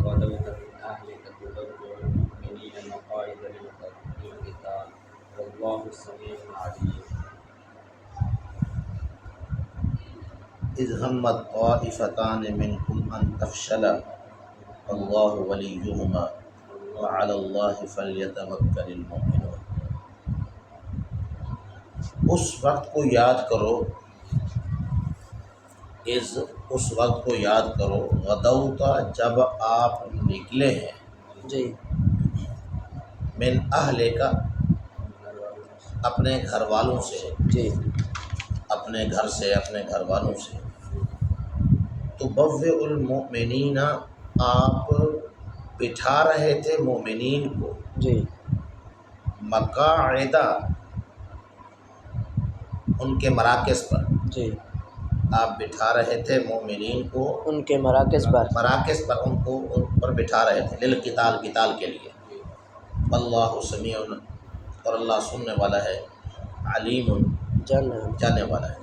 غدوت من أهلك تبوئ المؤمنين مقاعد للقتال والله سميع عليم اذ همت طائفتان منکم ان تفشلا اللہ ولیہما وعلی اللہ فلیتوکل المؤمنون۔ اس وقت کو یاد کرو، اس وقت کو یاد کرو، غدوتا جب آپ نکلے ہیں، جی من اہلے کا اپنے گھر والوں سے، جی اپنے گھر سے، اپنے گھر والوں سے، تبوئ المؤمنین آپ بٹھا رہے تھے مومنین کو، جی مقاعدہ ان کے مراکز پر، جی آپ بٹھا رہے تھے مومنین کو ان کے مراکز پر، مراکز پر، ان کو ان پر بٹھا رہے تھے، للقتال، قتال کے لیے۔ اللہ سمیع، اور اللہ سننے والا ہے، علیم، جاننے والا ہے۔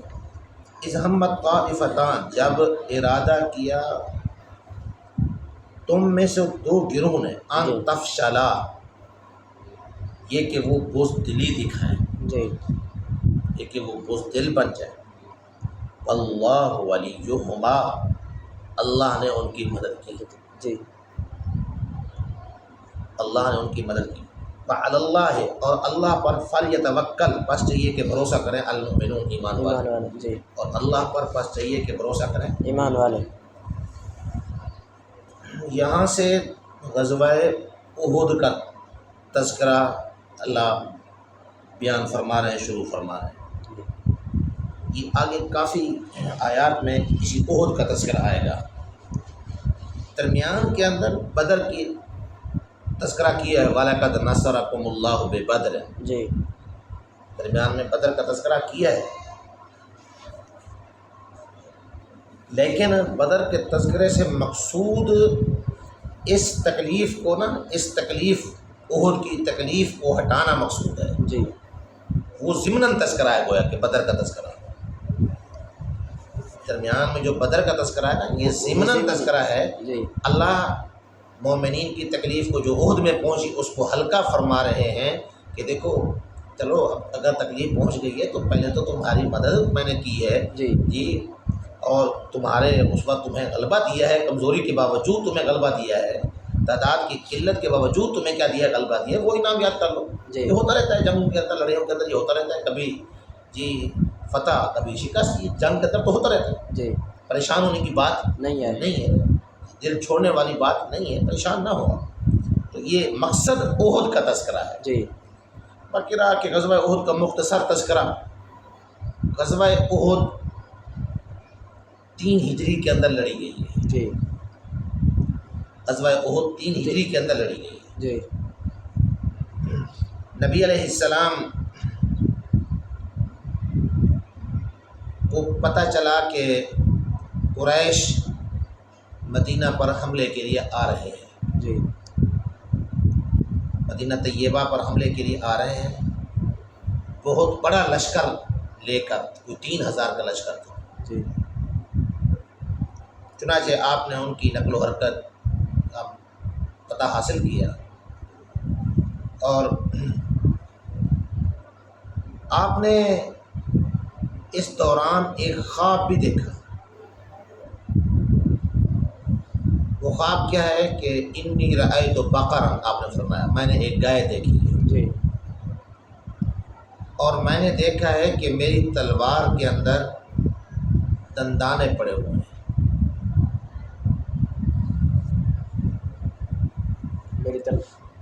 اذ ہمت طائفتان جب ارادہ کیا تم میں سے دو گروہ نے، ان تفشلا یہ کہ وہ بزدلی دکھائیں، جی یہ کہ وہ بزدل بن جائیں، واللہ ولیہما اللہ نے ان کی مدد کی، جی اللہ نے ان کی مدد کی، وعلی اللہ اور اللہ پر فلیتوکل بس چاہیے کہ بھروسہ کریں، المؤمنون ایمان والے، والے، جی اور اللہ پر بس چاہیے کہ بھروسہ کریں ایمان والے۔ یہاں سے غزوہ احد کا تذکرہ اللہ بیان فرما رہے ہیں، شروع فرما رہے ہیں۔ یہ آگے کافی آیات میں اسی احد کا تذکرہ آئے گا، درمیان کے اندر بدر کی تذکرہ کیا ہے، وَلَقَدْ نَصَرَكُمُ اللَّهُ بِبَدْرٍ، جی درمیان میں بدر کا تذکرہ کیا ہے، لیکن بدر کے تذکرے سے مقصود اس تکلیف کو اس تکلیف احد کی تکلیف کو ہٹانا مقصود ہے، جی وہ ضمناً تذکرہ ہے، گویا کہ بدر کا تذکرہ درمیان میں جو بدر کا تذکرہ ہے نا، یہ ضمناً تذکرہ ہے۔ جی اللہ مومنین کی تکلیف کو جو احد میں پہنچی اس کو ہلکا فرما رہے ہیں کہ دیکھو چلو اگر تکلیف پہنچ گئی ہے تو پہلے تو تمہاری مدد میں نے کی ہے جی اور تمہارے اس وقت تمہیں غلبہ دیا ہے، کمزوری کے باوجود تمہیں غلبہ دیا ہے، تعداد کی قلت کے باوجود تمہیں کیا دیا ہے، غلبہ دیا ہے، وہ انعام یاد کر لو۔ جی یہ ہوتا رہتا ہے جنگوں کے اندر، لڑائیوں کے اندر یہ ہوتا رہتا ہے، کبھی جی فتح کبھی شکست، یہ جنگ کے اندر تو ہوتا رہتا ہے، جی پریشان ہونے کی بات نہیں ہے، نہیں ہے، دل چھوڑنے والی بات نہیں ہے، پریشان نہ ہو۔ تو یہ مقصد احد کا تذکرہ ہے۔ جی باقی رہا کہ غزوہ احد کا مختصر تذکرہ، غزوہ احد 3 ہجری کے اندر لڑی گئی ہے، جی غزوہ احد 3 ہجری کے اندر لڑی گئی ہے۔ جی نبی علیہ السلام کو پتہ چلا کہ قریش مدینہ پر حملے کے لیے آ رہے ہیں، جی مدینہ طیبہ پر حملے کے لیے آ رہے ہیں، بہت بڑا لشکر لے کر، کوئی 3000 کا لشکر تھا۔ جی چنانچہ آپ نے ان کی نقل و حرکت کا پتہ حاصل کیا اور آپ نے اس دوران ایک خواب بھی دیکھا۔ وہ خواب کیا ہے کہ انی رأیت بقرا، آپ نے فرمایا میں نے ایک گائے دیکھی ہے، جی اور میں نے دیکھا ہے کہ میری تلوار کے اندر دندانے پڑے ہوئے ہیں،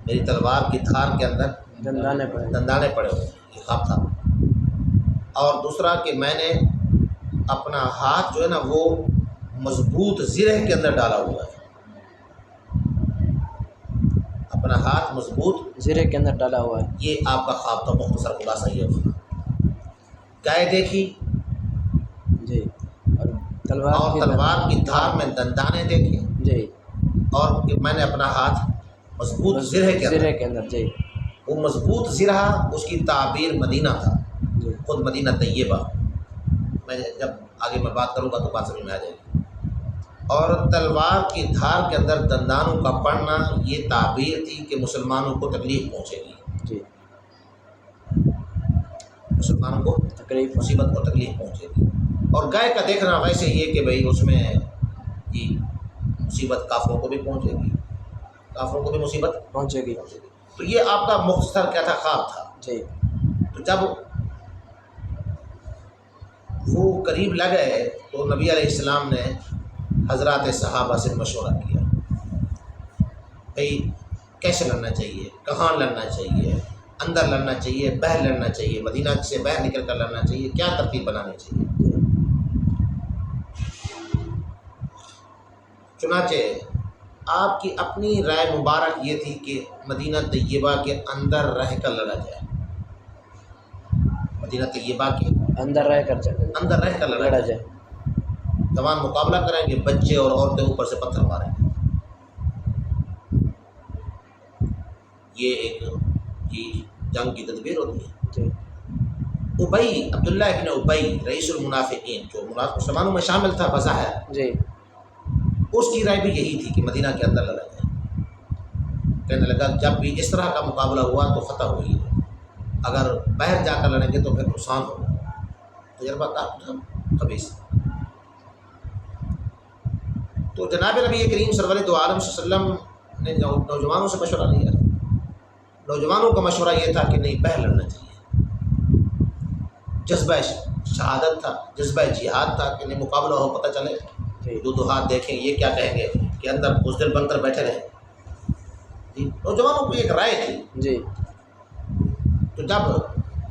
میری تلوار کی دھار کے اندر دندانے پڑے ہوئے ہیں، یہ خواب تھا۔ اور دوسرا کہ میں نے اپنا ہاتھ جو ہے نا وہ مضبوط زرہ کے اندر ڈالا ہوا ہے، اپنا ہاتھ مضبوط زرے کے اندر ڈالا ہوا ہے۔ یہ آپ کا خواب تھا، مختصر خلاصہ یہ ہوگا۔ گائے دیکھی جی اور اور تلوار کی دھار میں دندانے دیکھے، جی اور کہ میں نے اپنا ہاتھ مضبوط زرہ کے اندر، جی وہ مضبوط زرہ اس کی تعبیر مدینہ تھا، جی خود مدینہ طیبہ۔ میں جب آگے میں بات کروں گا تو بات سمجھ میں آ جائے گی۔ اور تلوار کی دھار کے اندر دندانوں کا پڑنا یہ تعبیر تھی کہ مسلمانوں کو تکلیف پہنچے گی، جی مسلمانوں کو تکلیف مصیبت کو تکلیف پہنچے گی۔ اور گائے کا دیکھنا ویسے یہ کہ بھئی اس میں جی مصیبت کافروں کو بھی پہنچے گی، کافروں کو بھی مصیبت پہنچے گی۔ پہنچے گی۔ تو یہ آپ کا مختصر کیا تھا، خواب تھا۔ جی تو جب وہ قریب لگے تو نبی علیہ السلام نے حضرات صحابہ سے مشورہ کیا، بھئی کیسے لڑنا چاہیے، کہاں لڑنا چاہیے، اندر لڑنا چاہیے، باہر لڑنا چاہیے، مدینہ سے باہر نکل کر لڑنا چاہیے، کیا ترتیب بنانی چاہیے۔ چنانچہ آپ کی اپنی رائے مبارک یہ تھی کہ مدینہ طیبہ کے اندر رہ کر لڑا جائے، مدینہ طیبہ کے اندر رہ کر چلے اندر رہ کر لڑا لڑا جائے، جائے۔ جوان مقابلہ کریں گے، بچے اور عورتیں اوپر سے پتھر ماریں گے۔ یہ ایک جنگ کی تدبیر ہوتی ہے۔ جی ابئی، عبداللہ ابن ابئی رئیس المنافقین، جو مسلمانوں میں شامل تھا بظاہر، جی اس کی رائے بھی یہی تھی کہ مدینہ کے اندر لڑا جائے۔ کہنے لگا جب بھی اس طرح کا مقابلہ ہوا تو فتح ہوئی ہے، اگر باہر جا کر لڑیں گے تو پھر نقصان ہوگا۔ تجربہ کار خبیث۔ تو جناب نبی کریم صلی اللہ علیہ وسلم نے نوجوانوں سے مشورہ لیا۔ نوجوانوں کا مشورہ یہ تھا کہ نہیں، باہر لڑنا چاہیے۔ جذبہ شہادت تھا، جذبہ جہاد تھا کہ نہیں مقابلہ ہو، پتہ چلے، جی دو ہاتھ دیکھیں، یہ کیا کہیں گے کہ اندر بزدل بن کر بیٹھے رہے۔ نوجوانوں کو ایک رائے تھی۔ جی تو جب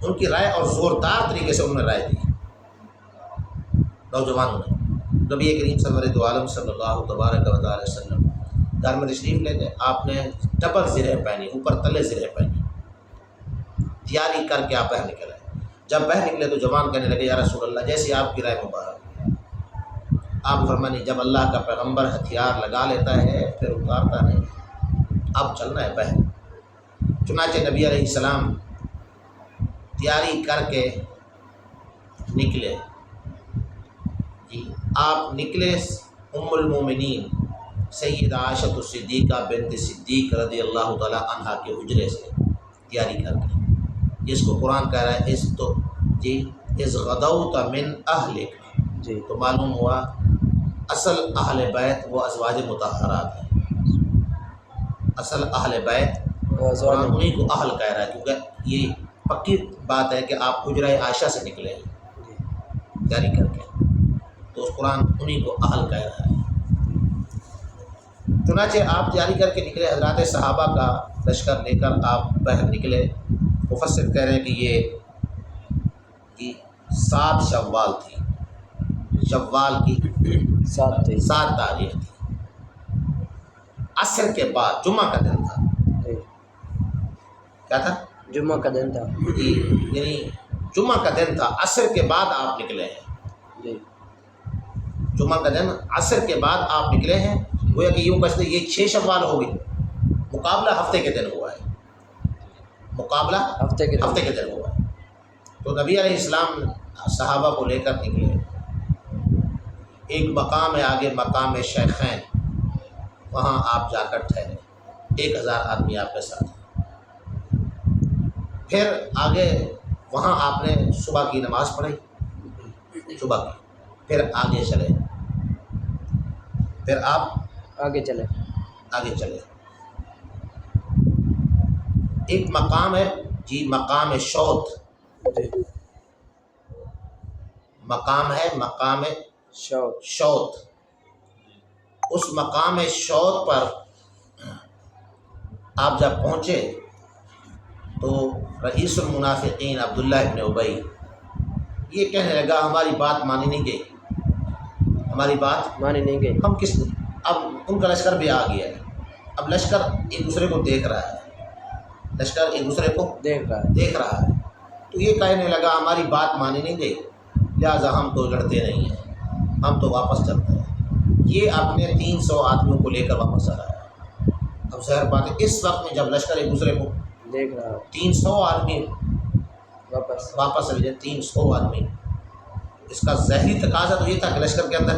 ان کی رائے اور زوردار طریقے سے انہوں نے رائے دی نوجوانوں نے، نبی کریم صلی اللہ تبارک و تعالی وسلم گھر میں تشریف لے گئے۔ آپ نے ڈبل زرہ پہنی، اوپر تلے زرہ پہنی، تیاری کر کے آپ باہر نکلے۔ جب باہر نکلے تو جوان کہنے لگے یا رسول اللہ جیسی آپ کی رائے مبارک۔ آپ فرمانی جب اللہ کا پیغمبر ہتھیار لگا لیتا ہے پھر اتارتا نہیں، اب چلنا ہے باہر۔ چنانچہ نبی علیہ السلام تیاری کر کے نکلے۔ جی آپ نکلے ام المومنین سیدہ عائشہ الصدیقہ بنت صدیق رضی اللہ تعالی عنہا کے حجرے سے تیاری کر کے، جس کو قرآن کہہ رہا ہے اس تو جی اس غدوت من اہلک، جی تو معلوم ہوا اصل اہل بیت وہ ازواج مطہرات ہیں۔ اصل اہل بیت قرآن انہیں کو اہل کہہ رہا ہے، کیونکہ یہ پکی بات ہے کہ آپ حجرہ عائشہ سے نکلے ہیں تیاری کر کے، تو اس قرآن انہیں کو اہل کہہ رہا ہے۔ چنانچہ آپ تیاری کر کے نکلے، حضرات صحابہ کا لشکر لے کر آپ باہر نکلے۔ مفسر کہہ رہے ہیں کہ یہ 7 شوال تھی، شوال کی 7 تاریخ تھی، عصر کے بعد، جمعہ کا دن تھا۔ جی کیا تھا؟ جمعہ کا دن تھا۔ جی یعنی جمعہ کا دن تھا، عصر کے بعد آپ نکلے ہیں۔ جی جمعہ کا دن عصر کے بعد آپ نکلے ہیں، گویا کہ یوں کہتے یہ 6 شوال ہو گئی، مقابلہ ہفتے کے دن ہوا ہے، مقابلہ ہفتے کے دن ہوا ہے۔ تو نبی علیہ السلام صحابہ کو لے کر نکلے۔ ایک مقام ہے آگے، مقام شیخین، وہاں آپ جا کر ٹھہرے، 1000 آدمی آپ کے ساتھ۔ پھر آگے وہاں آپ نے صبح کی نماز پڑھی، صبح کی، پھر آگے چلے، پھر آپ آگے چلے۔ ایک مقام ہے جی، مقام شوت، جی مقام ہے، مقام شوق شوت۔ اس مقام شوت پر آپ جب پہنچے تو رئیس المنافقین عبداللہ ابن ابئی یہ کہنے لگا ہماری بات مانی نہیں گئی، ہماری بات مانی نہیں گئی۔ ہم کس، اب ان کا لشکر بھی آ گیا ہے، اب لشکر ایک دوسرے کو دیکھ رہا ہے، لشکر ایک دوسرے کو دیکھ رہا ہے، تو یہ کہنے لگا ہماری بات مانی نہیں گئی، لہٰذا ہم تو لڑتے نہیں ہیں، ہم تو واپس چلتے ہیں۔ یہ اپنے 300 آدمیوں کو لے کر واپس آ رہا ہے۔ اب ظاہر بات ہے اس وقت میں جب لشکر ایک دوسرے کو دیکھ رہا ہے، 300 آدمی واپس چلے جائے، 300 آدمی، اس کا ظاہری تقاضا تو یہ تھا کہ لشکر کے اندر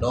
9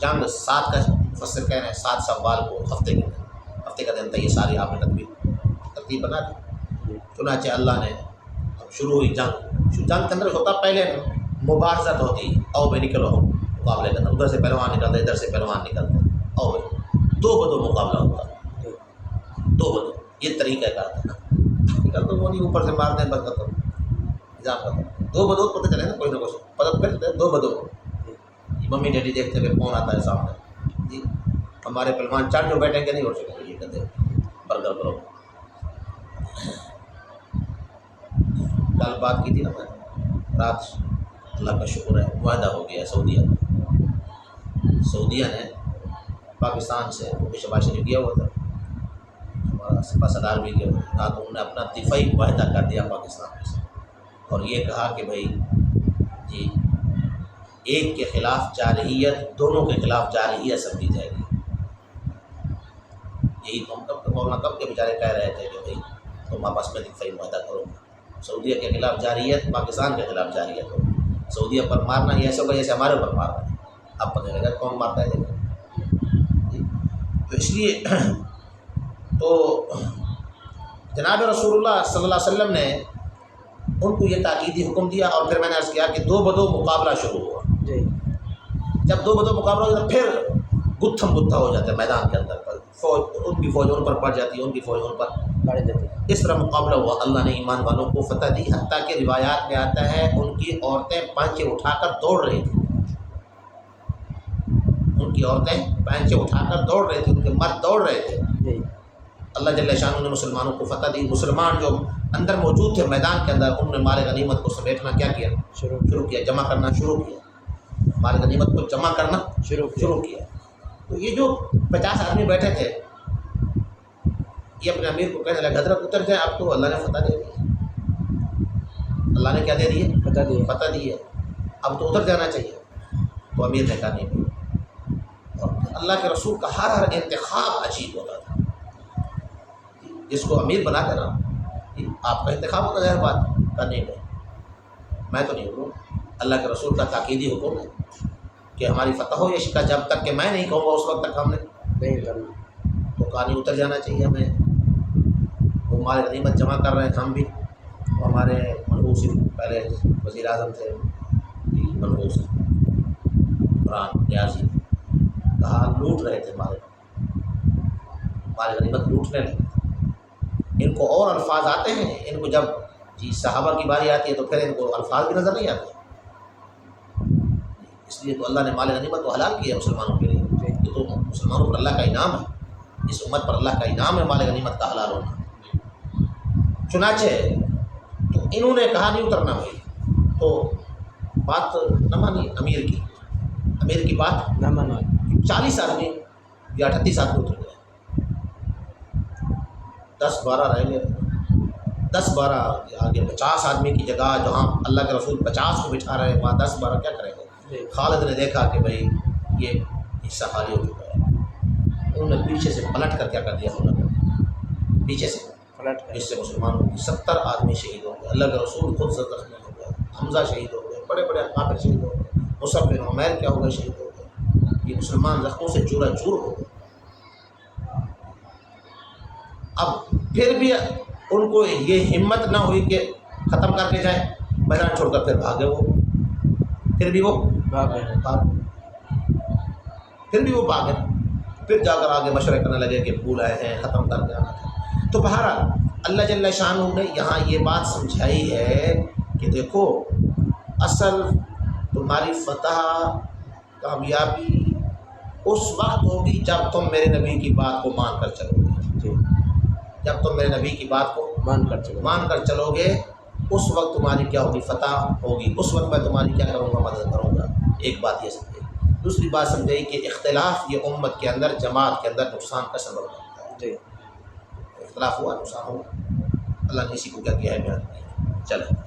جنگ 7 کا مفسر کہہ رہے ہیں 7 شوال کو ہفتے کا دن تھا، یہ ساری آپ نے ترتیب بنا دی۔ چنانچہ اللہ نے شروع ہوئی جنگ کے اندر ہوتا پہلے مبارزت ہوتی، او بھائی نکلو مقابلے کرنا، ادھر سے پہلوان نکلتے ادھر سے پہلوان نکلتے، او بھائی 2 بدو مقابلہ ہوتا، 2 بدو، یہ طریقہ کار تھا۔ نکل تو وہ نہیں اوپر سے مارتے ہیں، بس ختم نظام ختم۔ 2 بدو پتہ چلے نا، کوئی نہ کوئی پتہ پھر 2 بدو، ممی ڈیڈی دیکھتے پھر کون آتا ہے سامنے، جی ہمارے پہلوان 4 جو بیٹھیں گے نہیں ہو سکتے، یہ کہتے برگر کرو۔ کل بات کی تھی نا میں رات، اللہ کا شکر ہے معاہدہ ہو گیا سعودیہ نے پاکستان سے شباز شریف کیا ہوا تھا، ہمارا سپاہ سالار بھی گیا ہوا تھا، تو انہوں نے اپنا دفاعی معاہدہ کر دیا پاکستان سے، اور یہ کہا کہ بھائی جی ایک کے خلاف جارحیت، دونوں کے خلاف جارحیت سمجھی جائے گی۔ یہی تو ہم مولانا کب کے بیچارے کہہ رہے تھے کہ بھائی تم آپس میں دفاعی معاہدہ کرو، سعودیہ کے خلاف جارحیت، پاکستان کے خلاف جارحیت ہو، سعودیہ پر مارنا یہ ایسے ہوگا جیسے ہمارے اوپر مارنا ہے، اب پتہ لگا کون مارتا ہے دیکھیں۔ تو اس لیے تو جناب رسول اللہ صلی اللہ علیہ وسلم نے ان کو یہ تاکیدی حکم دیا، اور پھر میں نے عرض کیا کہ 2 بدو مقابلہ شروع ہوا۔ جب 2 بدو مقابلہ ہو جاتا پھر گتھم گتھا ہو جاتا ہے میدان کے اندر پر، فوج ان کی فوج ان پر پڑ جاتی ہے، ان کی فوج ان پر پڑ جاتی ہے، اس طرح مقابلہ ہوا۔ اللہ نے ایمان والوں کو فتح دی، حتیٰ کہ روایات میں آتا ہے ان کی عورتیں پانچے اٹھا کر دوڑ رہی تھیں، ان کی عورتیں پانچے اٹھا کر دوڑ رہی تھیں، ان کے مرد دوڑ رہے تھے۔ اللہ جل شانہ نے مسلمانوں کو فتح دی۔ مسلمان جو اندر موجود تھے میدان کے اندر، انہوں نے مال غنیمت کو سمیٹنا کیا کیا شروع کیا، جمع کرنا شروع کیا، مال غنیمت کو جمع کرنا شروع کیا۔ تو یہ جو 50 آدمی بیٹھے تھے، یہ اپنے امیر کو کہنے لگے حضرت اتر جائے، آپ کو اللہ نے فتح دے دی، اللہ نے کیا دے دی ہے؟ فتح دی ہے، اب تو اتر جانا چاہیے۔ تو امیر نے کہا نہیں، اور اللہ کے رسول کا ہر انتخاب عجیب ہوتا تھا، جس کو امیر بنا کر آپ کا انتخاب ہوتا ہے، بات کا نہیں میں تو نہیں ہوں، اللہ کے رسول کا تاکیدی حکم ہے کہ ہماری فتح ہو یا شکست، جب تک کہ میں نہیں کہوں گا اس وقت تک ہم نے نہیں کرنا، تو کہانی اتر جانا چاہیے ہمیں۔ وہ مال غنیمت جمع کر رہے ہیں، ہم بھی، ہمارے منحوس پہلے وزیر اعظم تھے منحوس عمران نیازی، کہا لوٹ رہے تھے مال غنیمت لوٹنے لگے، ان کو اور الفاظ آتے ہیں، ان کو جب جی صحابہ کی باری آتی ہے تو پھر ان کو الفاظ بھی نظر نہیں آتے، اس لیے تو اللہ نے مال غنیمت کو حلال کیا مسلمانوں کے لیے، یہ تو مسلمانوں پر اللہ کا انعام ہے، اس امت پر اللہ کا انعام ہے مال غنیمت کا حلال ہونا۔ چنانچہ تو انہوں نے کہا نہیں اترنا بھائی، تو بات نہ مانی امیر کی بات نہ مانی، 40 آدمی یا 38 آدمی اتر گئے، 10-12 رہ گئے، 10-12 آگے 50 آدمی کی جگہ جہاں اللہ کے رسول 50 کو بٹھا رہے ہیں، وہاں 10-12 کیا کریں گے؟ خالد نے دیکھا کہ بھائی یہ حصہ خالی ہو چکا ہے، انہوں نے پیچھے سے پلٹ کر کیا کر دیا، پیچھے سے پلٹ کر، اس سے مسلمانوں کی 70 آدمی شہید ہو گئے، اللہ کے رسول خود زخمی ہو گئے، حمزہ شہید ہو گئے، بڑے بڑے اکابر شہید ہو گئے، مصعب بن عمیر کیا ہو گئے، شہید ہو گئے، یہ مسلمان زخموں سے چورا چور ہو گئے۔ اب پھر بھی ان کو یہ ہمت نہ ہوئی کہ ختم کر کے جائیں، میدان چھوڑ کر پھر بھاگے، وہ پھر بھی وہ بھاگے، پھر جا کر آگے مشورے کرنے لگے کہ بھول آئے ہیں، ختم کر کے آنا تھا۔ تو بہرحال اللہ جل شانہ نے یہاں یہ بات سمجھائی ہے کہ دیکھو اصل تمہاری فتح کامیابی اس وقت ہوگی جب تم میرے نبی کی بات کو مان کر چلو گے، جب تم میرے نبی کی بات کو مان کر چلو گے، اس وقت تمہاری کیا ہوگی؟ فتح ہوگی، اس وقت میں تمہاری کیا کروں گا؟ مدد کروں گا۔ ایک بات یہ سمجھے، دوسری بات سمجھے کہ اختلاف یہ امت کے اندر، جماعت کے اندر نقصان کا سبب بنتا ہے، اختلاف ہوا نقصان ہوا، اللہ نے اسی کو کیا کیا ہے بیان کیا۔ چلیں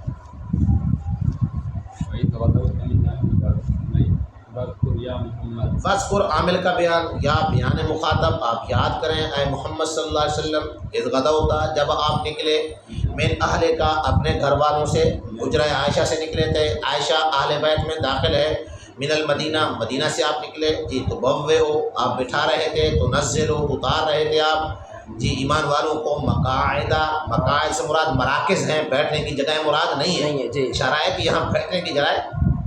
فاذکر عامل کا بیان یا بیان مخاطب، آپ یاد کریں اے محمد صلی اللہ علیہ وسلم، اذ غدوتا، جب آپ نکلے، من اہل کا، اپنے گھر والوں سے، حجرہ عائشہ سے نکلے تھے، عائشہ اہل بیت میں داخل ہے، من المدینہ مدینہ سے آپ نکلے جی تو بوے ہو آپ بٹھا رہے تھے تو نزل ہو اتار رہے تھے آپ جی ایمان والوں کو مقاعدہ مقاعد سے مراد مراکز ہیں بیٹھنے کی جگہیں مراد نہیں نہیں ہے ہے جی شرائط یہاں بیٹھنے کی جگہ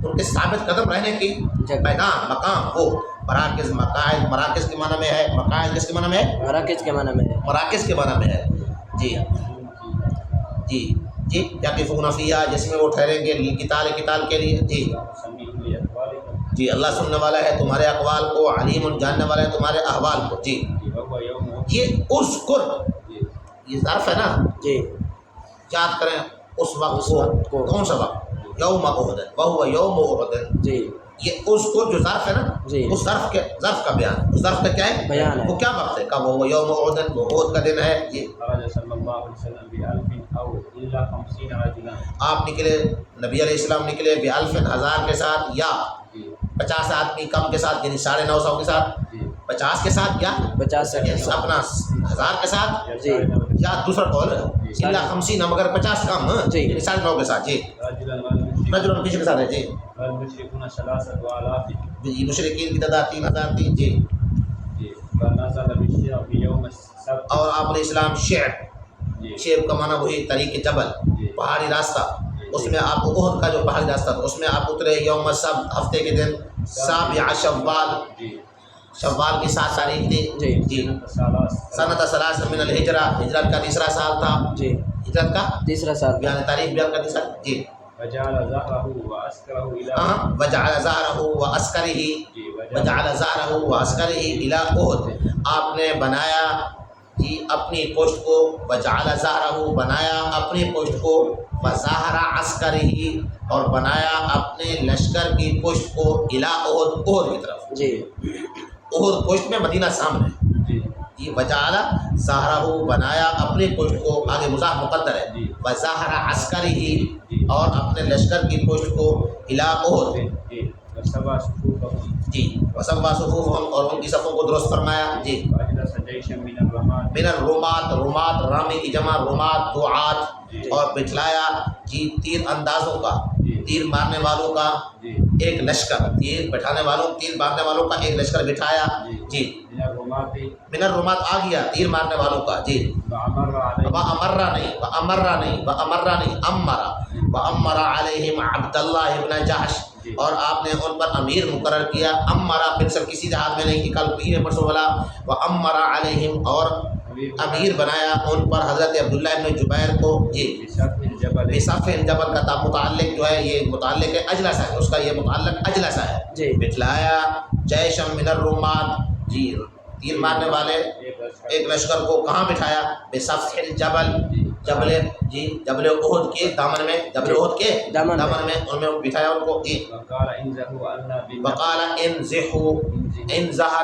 ان کے ثابت قدم رہنے کی میدان مقام ہو مراکز مقاعد مراکز کے معنی میں ہے مقاعد کس کے معنی میں ہے مراکز کے معنی میں ہے مراکز کے معنی میں ہے جی جی جی یقفون فیہا جس میں وہ ٹھہریں گے قتال کے لیے جی جی اللہ سننے والا ہے تمہارے اقوال کو علیم جاننے والا ہے تمہارے احوال کو جی یہ اذکر یہ ظرف ہے نا جی یاد کریں اس وقت اس وقت کو کو کون سا وقت یوم احد وہو یوم احد جی یہ اذکر جو ظرف ہے نا جی اس ظرف کا بیان اس ظرف کا کیا ہے بیان ہے وہ کیا وقت ہے کب وہ یوم احد وہ احد کا دن ہے جی خرج صلی اللہ علیہ وسلم بألف أو إلا 50 رجلا آپ نکلے نبی علیہ السلام نکلے بألف ہزار کے ساتھ یا 50 آدمی کم کے ساتھ یعنی 950 کے ساتھ 50 کے ساتھ یا 50 سے اپنا 1000 کے ساتھ جی یا دوسرا قول الا 50 مگر 50 کم جی یعنی 9.5 کے ساتھ جی رجل پیچھے کے ساتھ ہے جی والمشركون 3000 جی مشرکین کی تعداد 3000 تھی جی فنزل بالشعب في يوم السبت اور آپ علیہ السلام شعب کا معنی وہی طریق جبل پہاڑی راستہ اس میں آپ احد کا جو پہاڑی راستہ تھا اس میں آپ اترے یوم السبت ہفتے کے دن سابع شوال کی 7 تاریخ تھی جی سنۃ ثلاث من الہجرہ ہجرت کا تیسرا سال تھا جی ہجرت کا تیسرا سال بیان تاریخ بیان کا تیسرا جی وجعل ظهره وعسكره الى وجعل ظهره وعسكره وجعل ظهره وعسكره الى احد آپ نے بنایا جی اپنی پشت کو وجعل ظهره بنایا اپنی پشت کو وظهر عسكره اور بنایا اپنے لشکر کی پشت کو الى احد کی طرف جی احد پشت میں مدینہ سامنے جی وجعل ظهره بنایا اپنی پشت کو آگے مضاف مقدر ہے وظهر عسكره اور اپنے لشکر کی پشت کو الى احد وسبع صفوفهم جی وسوا صفوفهم اور ان کی صفوں کو درست فرمایا جی واجلس جيشا من الرماد من الرمات رمات رامی کی جمع رمات دعات اور بٹھلایا جی تیر اندازوں کا تیر مارنے والوں کا ایک لشکر تیر بٹھانے والوں تیر مارنے والوں کا ایک لشکر بٹھایا جی من الرماد من الرمات آ گیا تیر مارنے والوں کا جی وامر عليه وامرا نہیں وامر علیہم عبد اللہ ابن جحش اور آپ نے ان پر امیر مقرر کیا امرا پھر سب کسی جہاد میں نہیں کہ کل پیر پرسوں والا وامر علیہم اور امیر بنایا ان پر حضرت عبداللہ ابن جبیر کو جی بسقف الجبل کا متعلق جو ہے یہ متعلق ہے اجلسہ ہے اس کا یہ متعلق اجلسہ ہے جی بٹھلایا جیشم من الرومان جی تیر مارنے والے ایک لشکر کو کہاں بٹھایا بسقف الجبل جبل احد کے دامن میں جبل احد کے دامن میں ان میں بٹھایا ان کو جی وقال انزح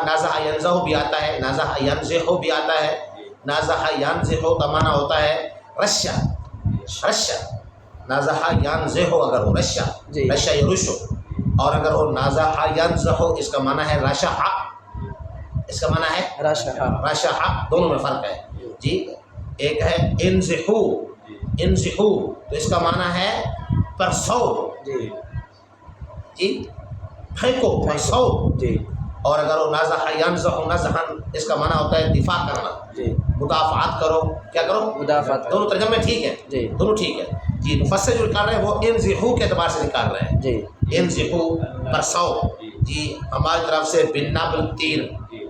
نزح ينزح بھی آتا ہے نزح ينزح بھی آتا ہے نزح ينزح کا معنی ہوتا ہے رشا نزح ينزح اگر ہو رشا یرش اور اگر ہو نزح ينزح اس کا معنی ہے رشح اس کا معنی ہے رشح دونوں میں فرق ہے جی ایک ہے انزحو تو اس کا معنی ہے پرسو جی پھینکو پرسو جی اور اگر وہ نازح ینزح نزحن اس کا معنی ہوتا ہے دفاع کرنا جی مدافعات کرو کیا کرو مدافعات دونوں ترجمے ٹھیک ہے جی دونوں ٹھیک ہے جی مفسر جو نکال رہے ہیں وہ انزحو کے اعتبار سے نکال رہے ہیں جی انزحو پرسو جی ہماری طرف سے بالنابل تیر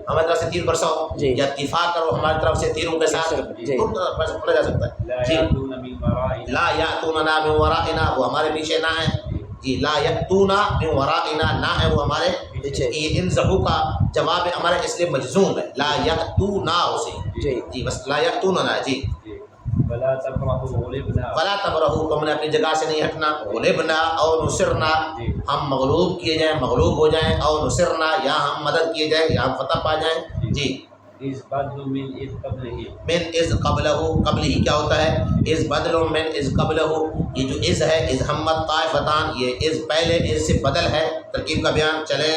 ہماری طرف سے تیر برساؤ جی یا دفاع کرو ہماری طرف سے تیروں کے ساتھ جی پڑھا جا سکتا ہے جی لا یاتوننا من ورائنا وہ ہمارے پیچھے نہ ہیں جی لا یاتونا من ورائنا نہ ہے وہ ہمارے پیچھے یہ انزحو کا جواب ہمارا اس لیے مجزوم ہے لا یاتونا اسے جی بس لا یاتوننا جی ولا تبرحوا تم نے اپنی جگہ سے نہیں ہٹنا غلبنا او نصرنا ہم مغلوب کیے جائیں مغلوب ہو جائیں او نصرنا یا ہم مدد کیے جائیں یا ہم فتح پا جائیں جی من از قبلہ قبل ہی کیا ہوتا ہے از بدل من از قبلہ یہ جو از ہے از حمد طائفتان یہ از پہلے از سے بدل ہے ترکیب کا بیان چلے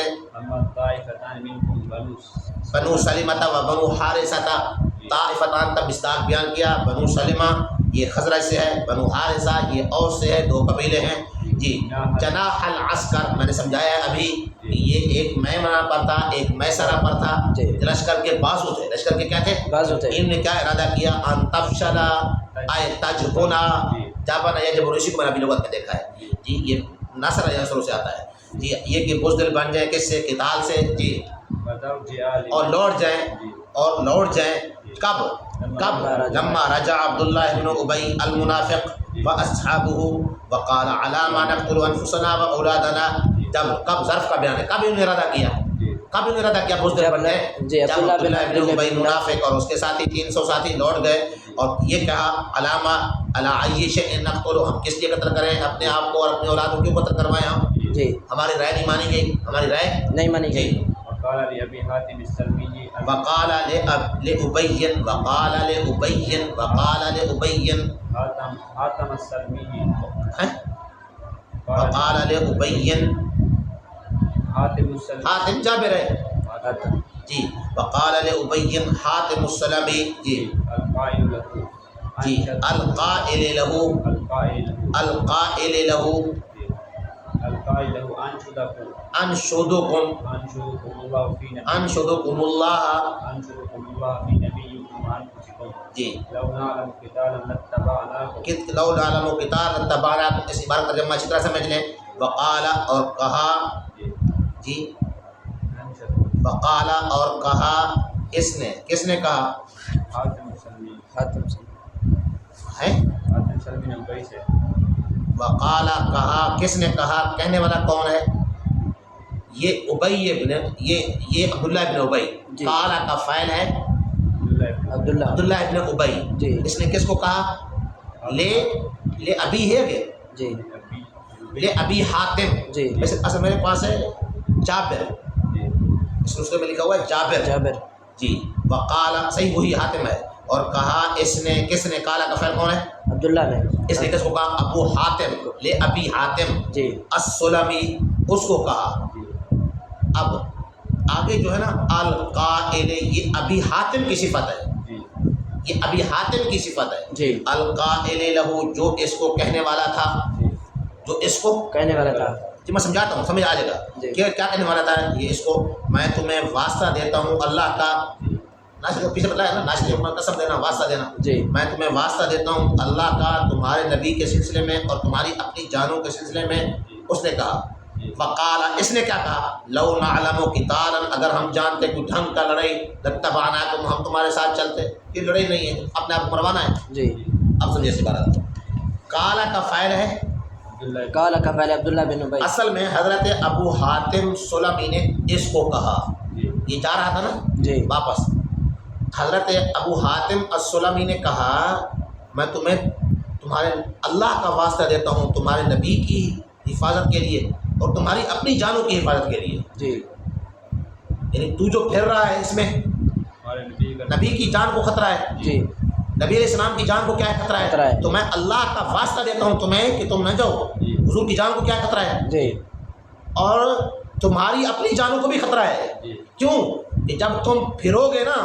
بنو سلمہ و بنو حارثہ طائفتان تب مصداق بیان کیا بنو سلمہ یہ خزرج سے ہے بنو حارثہ یہ اوس سے ہے دو قبیلے ہیں جی جناح العسکر میں نے سمجھایا ہے ابھی کہ یہ ایک میمنہ پر تھا، ایک میسرہ پر تھا، جی لشکر کے بازو تھے، لشکر کے کیا تھے؟ بازو تھے۔ ان نے کیا ارادہ کیا؟ ان تفشلا اے تجبنا جابنا یجب، اسی کو میں نے ابھی لغت میں دیکھا ہے جی، یہ نصر ینصر سے آتا ہے جی، یہ کہ بزدل بن جائیں کس سے؟ قتال سے جی، اور لوٹ جائیں کب لما رجع عبداللہ ابن ابی المنافق واصحابہ وقال علی ما نقتل انفسنا واولادنا، کب ظرف کا بیان ہے، کب انہوں نے ارادہ کیا؟ کب انہوں نے ارادہ کیا بزدل بننے؟ جب عبداللہ ابن ابی منافق اور اس کے ساتھی 300 ساتھی لوٹ گئے اور یہ کہا علامہ علی ای شیء نقتل، ہم کس لیے قتل کریں اپنے آپ کو اور اپنے اولاد کو، کیوں قتل کروائیں ہم؟ جی ہماری رائے نہیں مانی گئی، ہماری رائے نہیں مانی گئی۔ وقال لأبي حاتم السلمي وقال لأبي حاتم السلمي وقال لأبي حاتم السلمي حاتم جابر ہے جی، وقال لأبي حاتم السلمي جی القائل له جی القائل له انشدكم الله في نبيكم وأنفسكم جی لو نعلم قتالا لاتبعناكم لو نعلم قتالا لاتبعناكم، اس عبارت کا ترجمہ اچھی طرح سمجھ لیں۔ وقال اور کہا جی، وقال اور کہا اس نے، کس نے کہا حاتم السلمي حاتم سے ہے؟ حاتم السلمي نے ابئی سے وقال کہا، کس نے کہا؟ کہنے والا کون ہے؟ یہ ابی ابن، یہ عبداللہ ابن ابی، جی۔ قال کا فاعل ہے عبداللہ عبداللہ ابن ابی جی۔ اس نے کس کو کہا؟ لے ابی ہے کہ جی لے ابی حاتم جی ویسے اصل میرے پاس ہے جابر، اس نسخے میں لکھا ہوا ہے جابر جابر جی، وقال صحیح وہی حاتم ہے، اور کہا اس نے، کس نے؟ قال کا فعل کون ہے؟ عبداللہ نے اس نے کس کو کہا؟ ابو حاتم، لے ابی حاتم جی السلمی، اس کو کہا۔ اب آگے جو ہے نا القائل، یہ ابی حاتم کی صفت ہے، یہ ابی حاتم کی صفت ہے جی القائل لہو، جو اس کو کہنے والا تھا، جو اس کو کہنے والا تھا جی، میں سمجھاتا ہوں، سمجھ آ جائے گا جی۔ کہ کیا کہنے والا تھا یہ اس کو، میں تمہیں واسطہ دیتا ہوں اللہ کا، ناشد پیچھے بتایا نا، ناشد قسم دینا، واسطہ دینا، جی میں تمہیں واسطہ دیتا ہوں اللہ کا تمہارے نبی کے سلسلے میں اور تمہاری اپنی جانوں کے سلسلے میں، اس نے کہا۔ وقال، اس نے کیا کہا؟ لو نعلم قتالا، اگر ہم جانتے کوئی ڈھنگ کا لڑائی، لاتبعناکم، ہم تمہارے ساتھ چلتے، یہ لڑائی نہیں ہے، اپنے آپ کو مروانا ہے۔ جی اب سمجھے اس بات، قال کا فاعل ہے، قال کا پہلے عبداللہ بن ابی اصل میں حضرت ابو حاتم سلمی نے اس کو کہا، یہ جا رہا تھا نا جی واپس، حضرت ابو حاتم السلمی نے کہا میں تمہیں تمہارے اللہ کا واسطہ دیتا ہوں تمہارے نبی کی حفاظت کے لیے اور تمہاری اپنی جانوں کی حفاظت کے لیے، جی یعنی تو جو پھر رہا ہے اس میں نبی کی جان کو خطرہ ہے، جی نبی علیہ السلام کی جان کو کیا خطرہ خطرہ ہے؟ ہے۔ تو میں اللہ کا واسطہ دیتا ہوں تمہیں کہ تم نہ جاؤ، حضور کی جان کو کیا خطرہ ہے؟ جی اور تمہاری اپنی جانوں کو بھی خطرہ ہے، کیوں کہ جب تم پھرو گے نا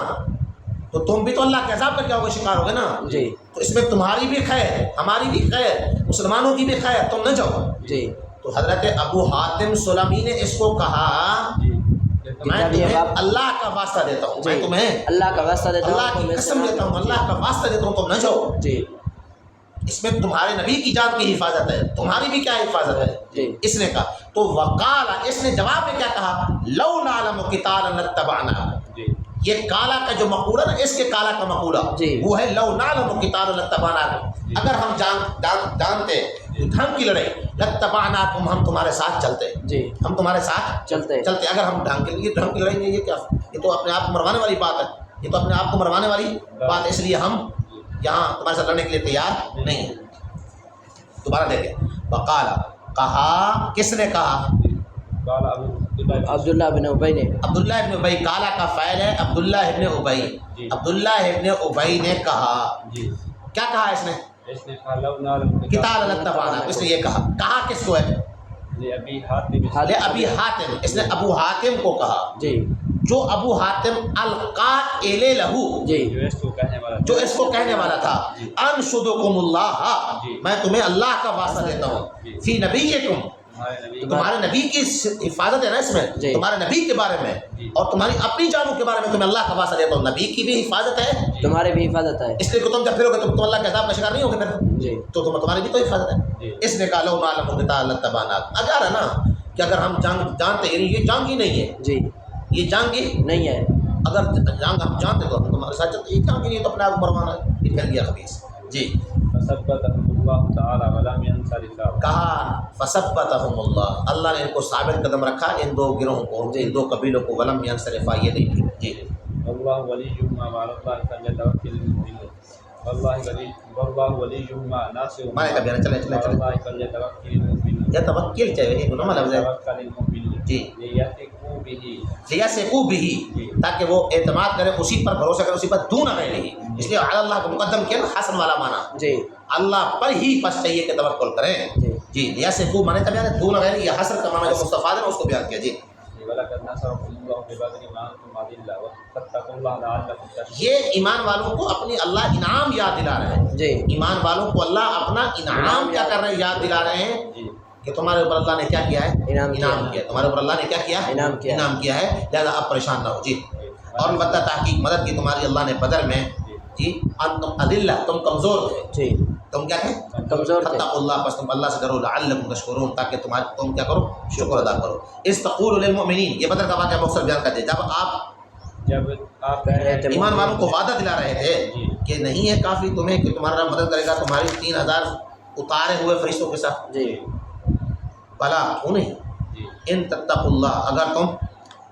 تو تم بھی تو اللہ کے عذاب کا کیا ہوگا؟ شکار ہوگے نا، جی تو اس میں تمہاری بھی خیر، ہماری بھی خیر، مسلمانوں کی بھی خیر، تم نہ جاؤ۔ جی تو حضرت ابو حاتم سلمی نے اس کو کہا میں تمہیں اللہ کا واسطہ دیتا ہوں، میں تمہیں اللہ کا واسطہ دیتا ہوں، اللہ کی قسم دیتا ہوں، اللہ کا واسطہ دیتا ہوں، تم نہ جاؤ، جی اس میں تمہارے نبی کی جان کی حفاظت ہے، تمہاری بھی کیا حفاظت ہے؟ جی اس نے کہا، تو وقال، اس نے جواب میں کیا کہا؟ لو نعلم قتالا لاتبعناکم، یہ کالا کا جو مقولہ نا، اس کے کالا کا مقولہ جی وہ ہے لو نعلم قتالا لاتبعناکم، اگر ہم جانتے ڈھنگ کی لڑائی، لاتبعناکم، ہم تمہارے ساتھ چلتے، جی ہم تمہارے ساتھ چلتے اگر ہم ڈھنگ کی لڑائی نہیں، یہ کیا، یہ تو اپنے آپ کو مروانے والی بات ہے، یہ تو اپنے آپ کو مروانے والی بات ہے، اس لیے ہم یہاں تمہارے ساتھ لڑنے کے لیے تیار نہیں ہیں۔ دوبارہ دیکھیں، وقال، کہا، کس نے کہا؟ عبداللہ بن ابی نے عبداللہ ابن ابی، کالا کا فعل ہے عبداللہ ابن ابی، عبداللہ ابن ابی نے کہا، کیا کہا اس نے؟ قتال لاتبعناکم، اس نے یہ کہا، کہا کس کو ہے؟ لے ابی حاتم، اس نے ابو حاتم کو کہا، جی جو ابو حاتم القائل لہو جی جو اس کو کہنے والا جو اس کو کہنے والا تھا انشدکم اللہ جی۔ میں تمہیں اللہ کا واسطہ دیتا ہوں فی نبیکم ہمارے نبی تمہارے نبی کی حفاظت ہے نا اس میں جی۔ تمہارے نبی کے بارے میں جی۔ اور تمہاری اپنی جانوں کے بارے میں تمہیں اللہ کا واسطہ دیتا ہوں نبی کی بھی حفاظت ہے تمہارے بھی حفاظت ہے اس لیے کہ تم جب پھرو گے تم اللہ کے عذاب کا شکار نہیں ہوگے پھر جی تو تمہاری بھی تو حفاظت ہے جی۔ اس نے کہا لو نعلم قتال لاتبعناک اگر ہے نا کہ اگر ہم جانتے یعنی یہ جنگ ہی نہیں ہے جی یہ جنگ ہی نہیں ہے اگر جنگ ہم جانتے تو ہم تمہارے ساتھ چلتے یہ جنگ ہی نہیں تو اپنے آپ کو مروانا یہ پھیل گیا خبیث جی فثبتهم اللہ تعالی ولم ينصرف کہا فثبتهم اللہ اللہ نے ان کو ثابت قدم رکھا ان دو گروہوں کو ان دو قبیلوں کو ولم ينصرف یہ نہیں تھی جی واللہ ولیہما وعلی اللہ فلیتوکل المؤمنون واللہ ولیہما ناصرہما مانے کا بیان چلیں وعلی اللہ فلیتوکل المؤمنون یہ توکل چاہیے یہ گناہ لفظ ہے فلیتوکل المؤمنون جی لیثقوا بہ لیثقوا بہ تاکہ وہ اعتماد کرے اسی پر بھروسہ کرے اسی پر دون غیرہ اس لیے علی اللہ کو مقدم کیا نا حسن والا معنی جی اللہ پر ہی بس چاہیے کہ توکل کریں جی لیثقوا مانے کا بیان ہے دون غیرہ یہ حسن کا معنی جو مستفاد ہے اس کو بیان کیا جی وَلَقَدْ نَصَرَكُمُ اللَّهُ بِبَدْرٍ وَأَنْتُمْ أَذِلَّةٌ فَاتَّقُوا اللَّهَ لَعَلَّكُمْ تَشْكُرُونَ یہ ایمان والوں کو اپنی اللہ انعام یاد دلا رہے ہیں جی ایمان والوں کو اللہ اپنا انعام کیا کر رہے ہیں یاد دلا رہے ہیں جی کہ تمہارے اوپر اللہ نے کیا کیا ہے انعام کیا تمہارے اوپر اللہ نے کیا کیا انعام کیا ہے لہذا اب پریشان نہ ہو جی اور البتہ تحقیق مدد کی تمہاری اللہ نے بدر میں جی انتم اذلہ تم کمزور تھے جی تم کیا تھے کمزور تھے فتقوا اللہ پس تم اللہ سے ڈرو لعلکم تشکرون تاکہ تم کیا کرو شکر ادا کرو استقول للمؤمنین یہ بدر کا واقعہ مختصر بیان کر دیں جب آپ کہہ رہے تھے ایمان والوں کو وعدہ دلا رہے تھے کہ نہیں ہے کافی تمہیں کہ تمہارا مدد کرے گا تمہاری 3000 اتارے ہوئے فرشتوں کے ساتھ جی بلا کیوں نہیں جی ان تتقوا اللہ اگر تم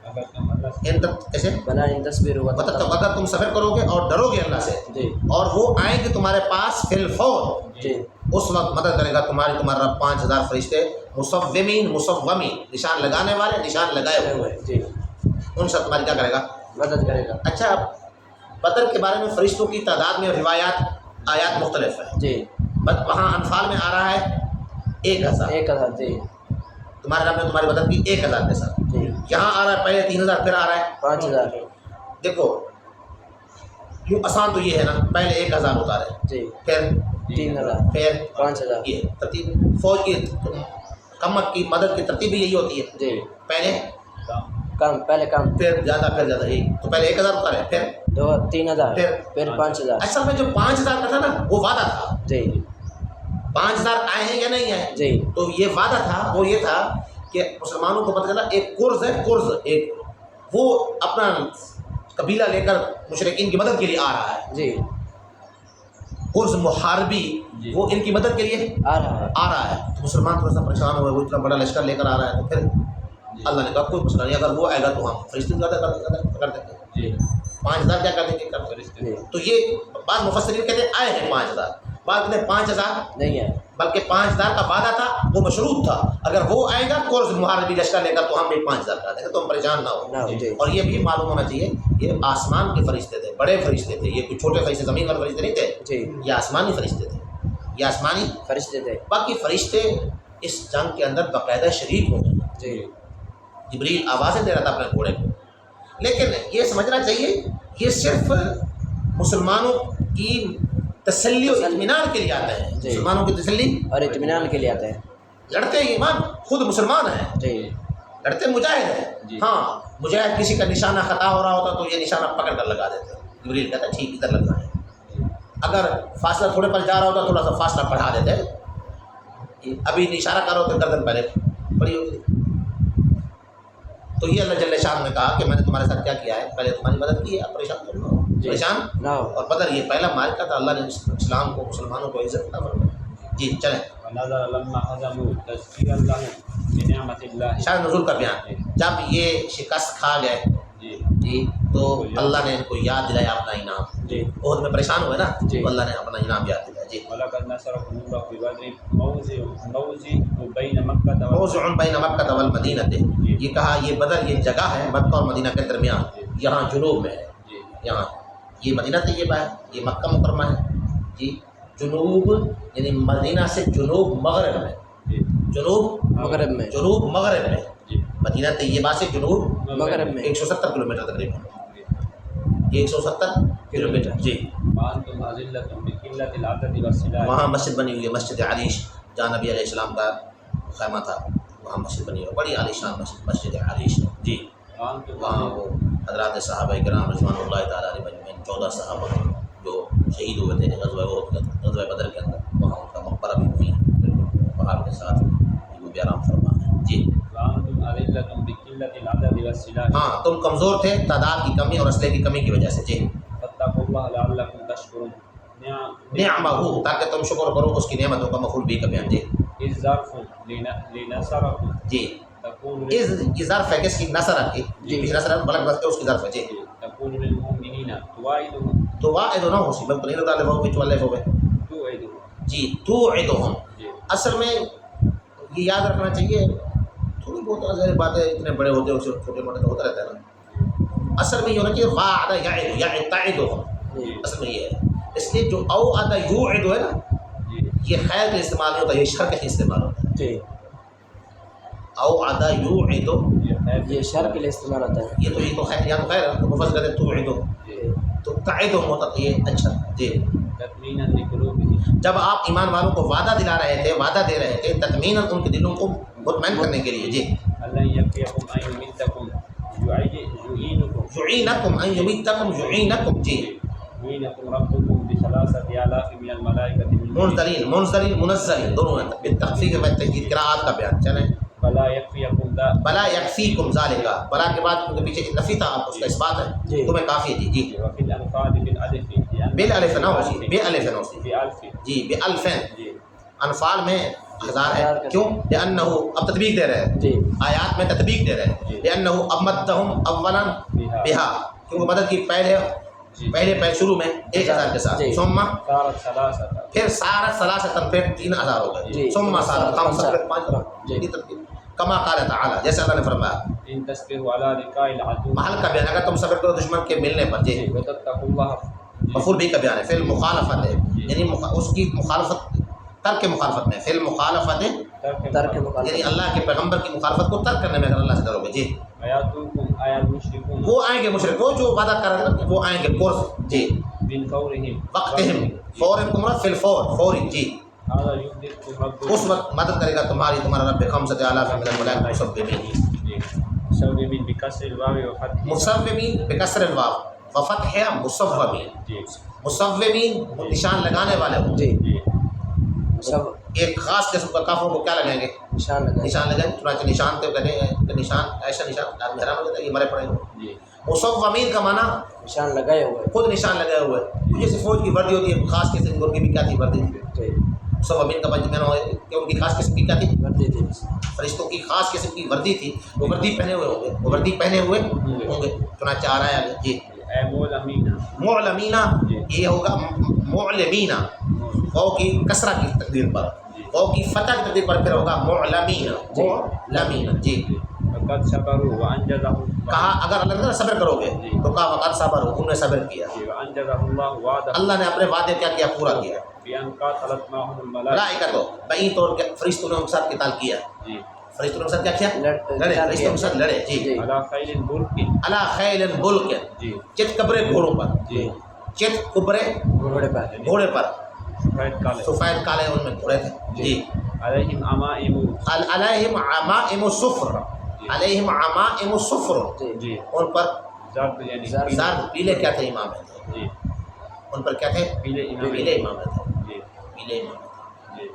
اگر تم اللہ سے کیسے بلا ان تصویر ہوا اگر تم صبر کرو گے اور ڈرو گے اللہ سے جی اور وہ آئیں گے تمہارے پاس فی الفور جی اس وقت مدد کرے گا تمہارا رب 5000 فرشتے مصومین نشان لگانے والے نشان لگائے ہوئے جی ان سے تمہاری کیا کرے گا مدد کرے گا اچھا بدر کے بارے میں فرشتوں کی تعداد میں روایات آیات مختلف ہیں جی بس وہاں انفال میں آ رہا ہے 1000 1000 جی تمہارے رب نے تمہاری مدد کی 1000 کے ساتھ جی یہاں آ رہا ہے پہلے 3000 پھر آ رہا ہے 5000 دیکھو یوں آسان تو یہ ہے نا پہلے 1000 اتارے جی پھر 3000 پھر 5000 یہ ترتیب فوج کی کمک کی مدد کی ترتیب بھی یہی ہوتی ہے جی پہلے کم پہلے کم پھر زیادہ یہی تو پہلے 1000 اتارے پھر 3000 پھر 5000 اصل میں جو 5000 کا تھا نا وہ وعدہ تھا جی 5000 آئے ہیں یا نہیں آئے جی تو یہ وعدہ تھا وہ یہ تھا کہ مسلمانوں کو پتہ چلا ایک قرض ہے قرض ایک وہ اپنا قبیلہ لے کر مشرکین کی مدد کے لیے آ رہا ہے جی قرض محاربی وہ ان کی مدد کے لیے آ رہا ہے تو مسلمان تھوڑا سا پریشان ہوئے وہ اتنا بڑا لشکر لے کر آ رہا ہے تو پھر اللہ نے کہا کوئی مسئلہ نہیں اگر وہ آئے گا تو ہم فرشتے زیادہ کر دیں گے جی 5000 کیا کر دیں گے جی تو یہ بعض مفسرین کہتے ہیں آئے ہیں 5000 بعد میں 5000 نہیں ہے بلکہ 5000 کا وعدہ تھا وہ مشروط تھا اگر وہ آئے گا قرض محاربی لشکر لے کر تو ہم بھی 5000 کر دیں گے تو ہم پریشان نہ ہو جی اور یہ بھی معلوم ہونا چاہیے یہ آسمان کے فرشتے تھے بڑے فرشتے تھے یہ کوئی چھوٹے فرشتے زمین والے فرشتے نہیں تھے جی یہ آسمانی فرشتے تھے یہ آسمانی فرشتے تھے باقی فرشتے اس جنگ کے اندر باقاعدہ شریک ہو گئے جی جبریل آوازیں دے رہا تھا اپنے گھوڑے کو لیکن یہ سمجھنا چاہیے یہ صرف مسلمانوں کی تسلی و اطمینان کے لیے آتے ہیں جی مسلمانوں کی تسلی اور اطمینان کے لیے آتے ہیں لڑتے ایمان خود مسلمان ہیں جی لڑتے مجاہد ہیں جی ہاں مجاہد کسی کا نشانہ خطا ہو رہا ہوتا تو یہ نشانہ پکڑ کر لگا دیتے جبریل کہتا ہے ٹھیک ادھر لگنا ہے اگر فاصلہ تھوڑے پر جا رہا ہوتا تھوڑا سا فاصلہ بڑھا دیتے ابھی اشارہ کرو تو گردن پہلے بڑی ہوتی تو یہ اللہ جل شان نے کہا کہ میں نے تمہارے ساتھ کیا کیا ہے پہلے تمہاری مدد کی ہے اب پریشان تم نہ ہو پریشان نہ ہو اور بدر یہ پہلا مارکا تھا اللہ نے اسلام کو مسلمانوں کو عزت عطا فرمائی جی چلیں ونظر لما هزموا تذكيرا لهم بنعمة الله شان نزول کا بیان جب یہ شکست کھا گئے جی جی تو اللہ نے ان کو یاد دلایا اپنا انعام جی عہد میں پریشان ہوئے نا جی تو اللہ نے اپنا انعام یاد دلایا جی ولقد نصركم الله ببدر موضع بين مكة موضع بین مکہ والمدینہ یہ کہا یہ بدر یہ جگہ ہے مکہ اور مدینہ کے درمیان یہاں جنوب میں ہے جی یہاں یہ مدینہ طیبہ ہے یہ مکہ مکرمہ ہے جی جنوب یعنی مدینہ سے جنوب مغرب میں جی جنوب مغرب میں جنوب مغرب میں جی مدینہ طیبہ سے جنوب مغرب میں 170 کلومیٹر تقریباً، 170 کلومیٹر جی۔ وأنتم أذلة بقلة العدد والسلاح وہاں مسجد بنی ہوئی ہے، مسجد عریش، جہاں نبی علیہ السلام کا خیمہ تھا، وہاں مسجد بنی ہوئی ہے، بڑی عالیشان مسجد عریش جی۔ وأنتم وہاں وہ حضرات صحابہ کرام رضوان اللہ تعالیٰ علیہ مجمعین 14 صحابہ جو شہید ہوئے تھے غزوہ بدر کے اندر، وہاں ان کا مقبرہ بھی وہیں ہے، بالکل پہاڑ کے ساتھ وہ بھی آرام فرما ہے جی۔ وأنتم أذلة بقلة العدد والسلاح ہاں تم کمزور تھے تعداد کی کمی اور اسلحے کی کمی کی وجہ سے جی۔ فاتقوا الله لعلكم تشكرون نعمہ تاکہ تم شکر کرو اس کی نعمتوں کا مفعول بھی کا بیان جی۔ إذ ظرف لنصركم جی تقول یہ ظرف ہے کس کی؟ نصر کی جی۔ نصر بلک بس اس کی ظرف ہے جی۔ تقول للمؤمنين توعدهم تو واعد نہ ہو سی مبنی تعالی ہو بھی چولے ہو توعدهم جی۔ توعدهم جی اصل میں یہ یاد رکھنا چاہیے، تھوڑی بہت ظاہر بات ہے، اتنے بڑے ہوتے ہیں اسے چھوٹے موٹے تو ہوتا رہتا ہے نا، اصل میں یہ ہونا چاہیے وعد یعد یعد تعدهم، اصل میں یہ ہے۔ اس لیے جو اوعد یوعد ہے نا، جی یہ خیر کا استعمال نہیں ہوتا، یہ شر کا استعمال ہوتا ہے۔ جی اوعد یوعد یہ شر کے لیے استعمال ہوتا ہے یہ تو خیر، یا تو خیر ہے تو مفسر کہتے ہیں توعد، تو تعدهم ہوتا تو یہ اچھا جی۔ تطمينا لقلوبهم جب آپ ایمان والوں کو وعدہ دلا رہے تھے، وعدہ دے رہے تھے تطمیناً ان کے دلوں کو مطمئن کرنے کے لیے جی۔ ألن يكفيكم أن يمدكم يعينكم يعينكم ان يمدكم يعينكم جی۔ يعينكم ربكم بثلاثة آلاف من الملائكة منزلین منزلین منزلین دونوں ہیں، بالتخفیف و تشدید قراءات کا بیان چلیں۔ بلا يكفيكم ذا بلا یکفیکم ذالک، بلا کے بعد کیونکہ پیچھے نفی تھا اس کا اثبات ہے، جی۔ تمہیں کافی ہے جی۔ وفي الأنفال بالألف بالالف نہ ہو سی، بے الف نہ ہو سی بألف جی، بے الفین۔ جی انفال میں ہزار ہے، کیوں؟ لأنہ اب تطبیق دے رہے ہیں، جی آیات میں تطبیق دے رہے ہیں، لأنہ امدہم اولا بہا، کیونکہ مدد کی پہلے شروع میں 1000 کے ساتھ، جی۔ ثم صارت ثلاثة پھر سارت ثلاثۃ پھر 3000 ہو گئے، جی۔ ثم سارت خمسۃ پھر 5 جی۔ یہ ترتیب کما قال تعالی، جیسے اللہ نے فرمایا إن تصبروا على لقاء العدو محل کا بیان، اگر تم صبر کرو دشمن کے ملنے پر جی۔ وتتقوا الله مفعول بھی کا بیان ہے، فعل مخالفت ہے، یعنی اس کی مخالفت ترک مخالفت میں، فعل مخالفت ہے ترک یعنی مخالفت اللہ کے پیغمبر کی مخالفت کو ترک کرنے میں اگر اللہ سے ڈرو گے جی۔ آياتكم آيات المشركون وہ آئیں گے مشرک، وہ جو وعدہ کر رہے ہیں وہ آئیں گے کورس جی۔ من فورهم وقتہم فوراً تمہارا فی الفور فوری جی، هذا يمدكم ربكم اس وقت مدد کرے گا تمہارا رب خمسۃ آلاف من الملائکۃ مصومین، مسومين بكسر الواو وفتح مصومین بکسر الواو وفتح مصومین، جی مصومین نشان لگانے والے ہوں جی جی سب ایک خاص قسم کا کافروں کو کیا لگائیں گے؟ نشان لگائیں نشان لگائیں، چنانچہ نشان تو کہتے ہیں کہ نشان ایسا نشان آدمی حیران ہو جاتا ہے یہ مرے پڑے ہیں۔ جی مصومین کا معنی نشان لگائے ہوئے خود نشان لگائے ہوئے، جیسے فوج کی وردی ہوتی ہے خاص قسم کی، ان کی بھی کیا تھی وردی تھی، جی مصومین کا معنی کہ ان کی خاص قسم کی کیا تھی، وردی تھی فرشتوں کی خاص قسم کی وردی تھی، وہ وردی پہنے ہوئے ہوں گے، وہ وردی پہنے ہوئے ہوں گے، چنانچہ آ رہا ہے آگے جی۔ مولمین معلمینہ یہ ہوگا معلمینہ، واو کی کسرہ کی تقدیر پر، واو کی فتح کی تقدیر پر پھر ہوگا معلمینہ معلمینہ جی۔ وقد صبروا وانجزهم کہا اگر اللہ تعالیٰ صبر کرو گے تو کہا وقت صبر ہو، انہوں نے صبر کیا، وانجزهم الله وعده اللہ نے اپنے وعدے کیا کیا پورا کیا۔ بأن قاتلت معهم الملائكة ملائکہ تو بئی طور کے فرشتوں نے ان کے ساتھ قتال کیا، جی فرشتوں نے ان کے ساتھ کیا کیا؟ لڑے، قتال فرشتوں کے ساتھ لڑے جی۔ جی على خيل برق علی خیل بلک، جی چت کبرے گھوڑوں پر، جی چت کبرے گھوڑے پر گھوڑے پر، سفید کالے سفید کالے ان میں گھوڑے تھے جی۔ علیہم عمائم علیہم عمائم صفر، علیہم عمائم صفر، جی ان پر زرد یعنی زرد زرد پیلے کیا تھے امام تھے، جی ان پر کیا تھے؟ پیلے امام پیلے امام تھے، جی پیلے امام تھے۔ جی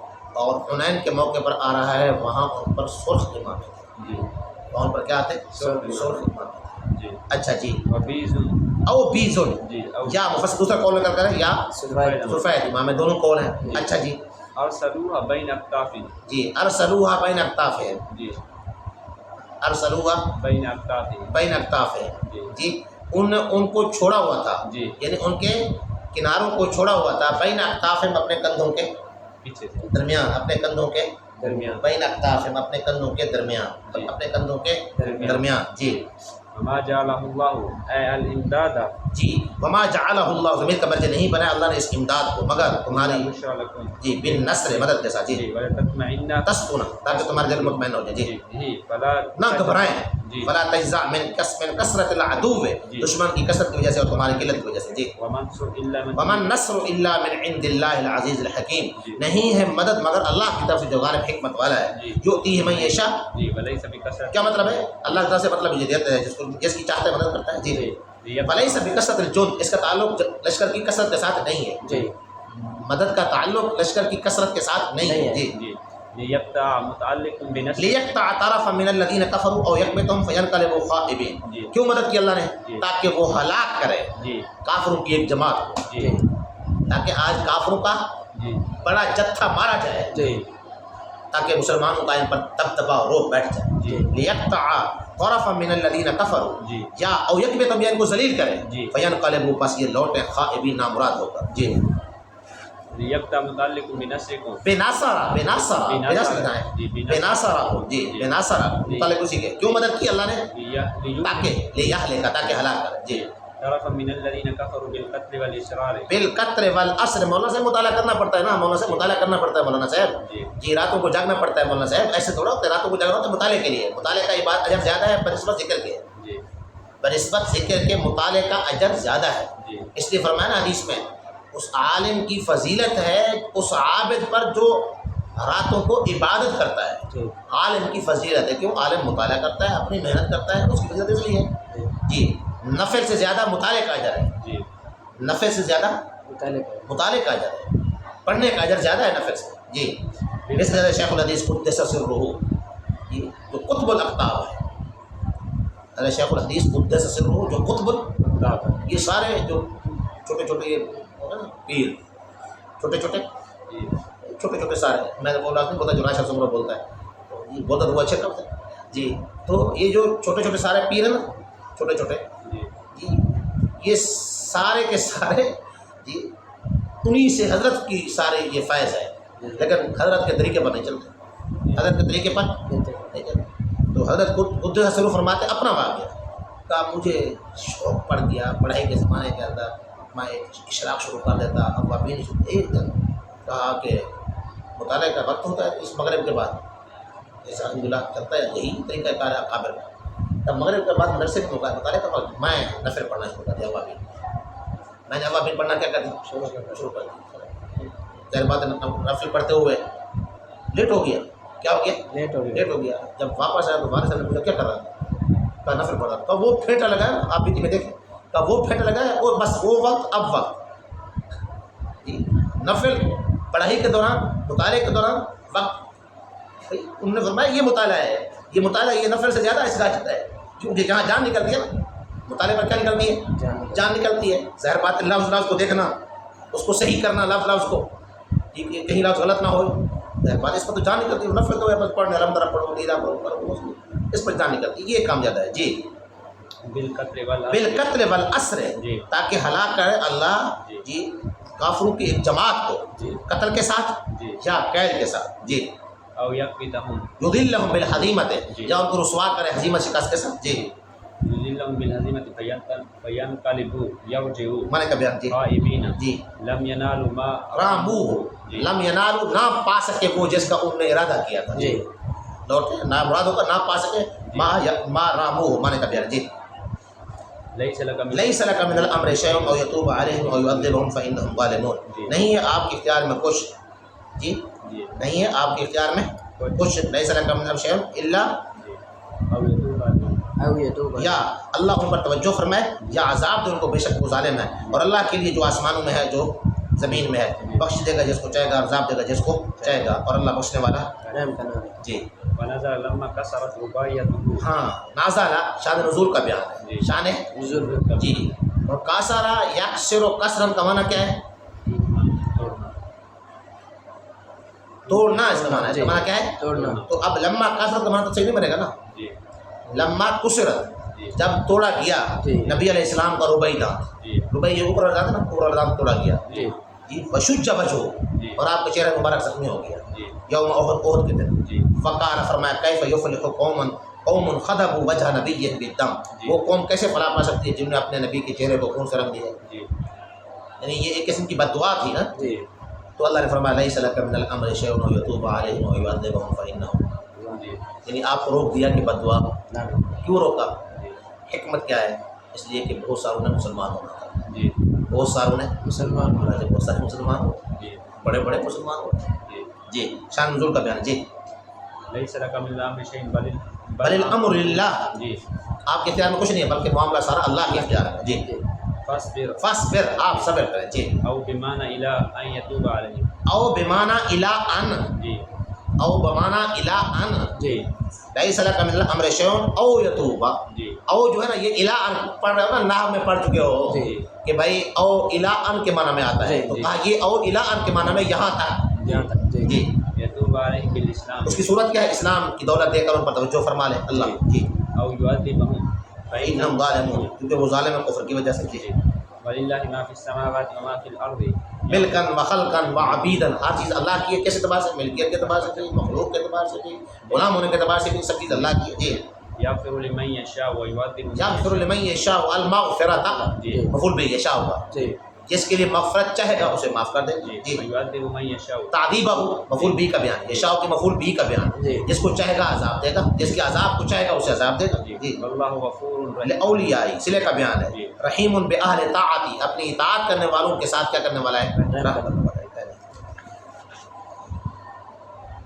اور حنین کے موقع پر آ رہا ہے وہاں ان پر سرخ امام تھے، جی وہاں پر کیا تھے؟ سرخ سرخ امام تھے۔ جی اچھا جی۔ وبیز او بیزن جی او یا مفسر دوسرا قول نکل کر ہے یا سفید سفید امام ہے، دونوں قول ہیں۔ اچھا جی ارسلوها بین اکتاف جی۔ ارسلوها بین اکتافہم، جی ارسلوها بین اکتاف بین اکتافہم جی جی۔ ان کو چھوڑا ہوا تھا، جی یعنی ان کے کناروں کو چھوڑا ہوا تھا، بین اکتافہم اپنے کندھوں کے پیچھے سے درمیان، اپنے کندھوں کے درمیان بین اکتافہم اپنے کندھوں کے درمیان، اپنے کندھوں کے درمیان جی۔ وما جعلہ اللہ اے الامداد جی وما جعلہ اللہ ضمیر کا مرجع نہیں بنایا اللہ نے اس امداد کو مگر تمہاری بشرا لکم جی بن نصر مدد کے ساتھ جی ولتطمئن تسکون تاکہ تمہارا دل مطمئن ہو جائے جی جی فلا نہ گھبرائیں جی فلا تجزع من کثرت العدو دشمن کی کثرت کی وجہ سے اور تمہاری قلت کی وجہ سے جی ومن نصر الا من عند اللہ العزیز الحکیم نہیں ہے مدد مگر اللہ کی طرف سے جو غالب حکمت والا ہے یؤتیہ من یشاء جی ولیس بکثرت کیا مطلب ہے اللہ کی طرف سے مطلب یہ دیتا ہے جس کی چاہتا ہے مدد کرتا ہے جی ولیس بکثرت الجند اس کا تعلق لشکر کی کثرت کے ساتھ نہیں ہے جی مدد کا تعلق لشکر کی کثرت کے ساتھ نہیں ہے جی جی لیقطع متعلق بنصر لیقطع طرفا من الذین کفروا او یکبتهم فینقلبوا خائبین جی کیوں مدد کی اللہ نے جی تاکہ وہ ہلاک کرے جی کافروں کی ایک جماعت کو جی تاکہ آج کافروں کا جی بڑا جتھا مارا جائے جی تاکہ مسلمانوں کا ان پر دبدبا اور روب بیٹھ جائے جی لیقطع طرفا من الذین کفروا جی یا او یکبتهم یا ان کو ذلیل کرے جی فینقلبوا پس یہ لوٹیں خائبین نامراد ہو کر جی لیقطع متعلق بنصرکم بناصرہ جی بناصرہ جی بناصرہ متعلق اسی کے کیوں مدد کی اللہ نے تاکہ لیہلک تاکہ ہلاک کرے جی طرفا من الذین کفروا بالقتل والاسرار بالقتل والاسر مولانا صاحب مطالعہ کرنا پڑتا ہے نا مولانا صاحب مطالعہ کرنا پڑتا ہے مولانا صاحب جی جی راتوں کو جاگنا پڑتا ہے مولانا صاحب ایسے تھوڑا ہوتا ہے راتوں کو جاگنا ہوتا ہے مطالعے کے لیے مطالعے کا عبادت اجر زیادہ ہے بنسبت ذکر کے جی بنسبت ذکر کے مطالعے کا اجر زیادہ ہے جی اس لیے فرمایا نا حدیث میں اس عالم کی فضیلت ہے اس عابد پر جو راتوں کو عبادت کرتا ہے جی عالم کی فضیلت ہے کیوں عالم مطالعہ کرتا ہے اپنی محنت کرتا ہے اس کی فضیلت اس لیے ہے جی نفل سے زیادہ مطالعے کا اجر ہے جی نفل سے زیادہ مطالعہ کریں۔ مطالعے کا اجر ہے پڑھنے کا اجر زیادہ ہے نفل سے جی اس طرح شیخ الحدیث قدس سرہ یہ جو قطب الاقطاب ہے حضرت شیخ الحدیث قدس سرہ جو قطب الاقطاب یہ سارے جو چھوٹے چھوٹے یہ ہوگا نا پیر چھوٹے چھوٹے جی چھوٹے چھوٹے سارے میں بول رہا نہیں بولتا جو راشا سمرہ بولتا ہے یہ بولتا تو وہ اچھے لفظ ہے جی تو یہ جو چھوٹے چھوٹے سارے پیر ہیں نا چھوٹے چھوٹے جی جی یہ سارے کے سارے جی انہی سے حضرت کی سارے یہ فیض ہے لیکن حضرت کے طریقے پر نہیں چلتے حضرت کے طریقے پر نہیں چلتے تو حضرت خود سرو فرماتے اپنا واقعہ کہا مجھے شوق پڑ گیا پڑھائی کے زمانے کے اندر میں اشراق شروع کر دیتا اب واپی نہیں شروع ایک دن کہا کہ مطالعے کا وقت ہوتا ہے اس مغرب کے بعد جیسے الحمد للہ چلتا ہے یہی طریقہ کار ہے قابل کا تب مغرب کے بعد مدرسے میں مطالعے کا وقت میں نفل پڑھنا شروع کر دیا اوابین میں نے اوابین پڑھنا کیا کر دیا شروع کر دیا ظاہر بات نفل پڑھتے ہوئے لیٹ ہو گیا کیا ہو گیا لیٹ ہو گیا جب واپس آیا تو والد صاحب نے پوچھا کیا کر رہا تھا کہا نفل پڑھ رہا تھا وہ پھینٹا لگایا آپ بھی میں دیکھیں کہا وہ پھینٹا لگایا اور بس وہ وقت اب وقت جی نفل پڑھائی کے دوران مطالعے کے دوران وقت انہوں نے فرمایا یہ مطالعہ ہے یہ نفل سے زیادہ اس کا چلتا ہے کیونکہ جہاں جان نکلتی ہے نا مطالعے پر کیا نکلتی ہے جان نکلتی ہے ظاہر بات لفظ کو دیکھنا اس کو صحیح کرنا لفظ کو کہیں لفظ غلط نہ ہو ظاہر بات اس پر تو جان نکلتی ہے نفل تو ہے بس پڑھنے الحمد للہ پڑھو لیلا پڑھو اس پر جان نکلتی ہے یہ کام زیادہ ہے جی بالقتل والاسر جی تاکہ ہلاک کرے اللہ جی کافروں کی ایک جماعت کو جی قتل کے ساتھ جی یا قید کے ساتھ جی او یقبتہم یذلہم بالحزیمت جی یا ان کو رسوا کرے حزیمت شکست کے ساتھ جی یذلہم بالہزیمۃ فینقلبوا یرجعوا مانے کا بیان جی خائبین جی لم ینالوا ما راموہ جی لم ینالو نہ پا سکے وہ جس کا انہوں نے ارادہ کیا تھا جی لوٹے نہ مراد ہوگا نہ پا سکے ما راموہ مانے کا بیان جی لیس لک من لیس لک من الامر شیء او یتوب علیہم او یعذبہم فانہم ظالمون جی نہیں ہے آپ کے اختیار میں کچھ جی جی نہیں ہے آپ کے اختیار میں کچھ لیس لک من الامر شیء الا جی او یتوب علیہم او یہ تو یا اللہ ان پر توجہ فرمائے یا عذاب دے ان کو بے شک وہ ظالم ہے اور اللہ کے لیے جو آسمانوں میں ہے جو زمین میں ہے بخش دے گا جس کو چاہے گا عذاب دے گا جس کو چاہے گا اور اللہ بخشنے والا رحم کا نام ہے۔ جی ونظر لما کثرت رباعیتہ ہاں نازلہ شان نزول کا بیان ہے جی شان نزول جی اور کاسارا یکسر و کسرن کا معنی کیا ہے توڑنا اس کا معنی ہے اس کا معنی کیا ہے توڑنا تو اب لما کثرت کا معنی تو صحیح نہیں بنے گا نا جی لما کسرت جی جب توڑا گیا جی نبی علیہ السلام کا ربعی دانت جی ربعی یہ اوپر والا دانت نا اوپر والا دانت توڑا گیا جی جی وشج وجہہ جی اور آپ کا چہرہ مبارک زخمی ہو گیا جی یوم احد کے دن جی فقال فرمایا کیف یفلح قوم قوم خضبوا وجہ نبی بالدم، وہ قوم کیسے فلاح پا سکتی ہے جنہوں نے اپنے نبی کے چہرے کو خون سے رنگ دیا؟ جی یعنی یہ ایک قسم کی بد دعا تھی نا. جی تو اللہ نے فرمایا لیس لک من الامر شیء یتوب علیہم ویعذبہم فانہم، جی یعنی آپ کو روک دیا کہ بد دعا. نہ کیوں روکا؟ جی حکمت کیا ہے؟ اس لیے کہ بہت ساروں نے مسلمان ہونا تھا، جی بہت ساروں نے مسلمان ہونا تھا، بہت سارے مسلمان ہو، جی بڑے بڑے مسلمان ہو. جی جی شان نزول کا بیان. جی لیس لک من الامر شیء بل الامر للہ، جی آپ کے اختیار میں کچھ نہیں ہے بلکہ معاملہ سارا اللہ کے اختیار میں. جی فاصبر فاصبر، آپ صبر کریں. جی او بمعنى الى ان يتوب علیہم. او بمانا الا ان، جی او بمانا الا ان جی لیس لک من الامر شیء او یتوب. جی او جو ہے نا یہ الا ان پڑھ رہے ہو نا، نحو میں پڑھ چکے ہو جی کہ بھائی او الا ان کے معنی میں آتا ہے، جی، تو جی. کہا یہ او الا ان کے معنی میں یہاں تک. جہاں تک. جی جی یتوب علیہم بالاسلام اس کی صورت کیا ہے؟ اسلام کی دولت دے کر ان پر توجہ فرما لے اللہ. جی او یعذبہم انہم ظالمون، کیونکہ وہ ظالم ہے کفر کی وجہ سے. جی وللہ ما فی السماوات وما فی الارض. ملکن و خلقن و عبیدن، ہر چیز اللہ کی ہے. کس اعتبار سے؟ ملکیت کے اعتبار سے، مخلوق کے اعتبار سے، غلام ہونے کے اعتبار سے بھی سب چیز اللہ کی ہے. جی یغفر لمن یشاء ویعذب یغفر لمن یشاء المغفرۃ، جی مفعول به یشاء ہوگا، جی جس کے لیے مغفرت چاہے گا اسے معاف کر دے. جی ویعذب من یشاء. تعذیبہ مفعول به کا بیان، یشاء کے مفعول به کا بیان، جی جس کو چاہے گا عذاب دے گا، جس کے عذاب کو چاہے گا اسے عذاب دے گا. جی واللہ غفور رحیم. لأولیاء صلے کا بیان ہے. جی. رحیم بأہل طاعتی، اپنی اطاعت کرنے والوں کے ساتھ کیا کرنے والا ہے؟ رحمت کرنے والا ہے.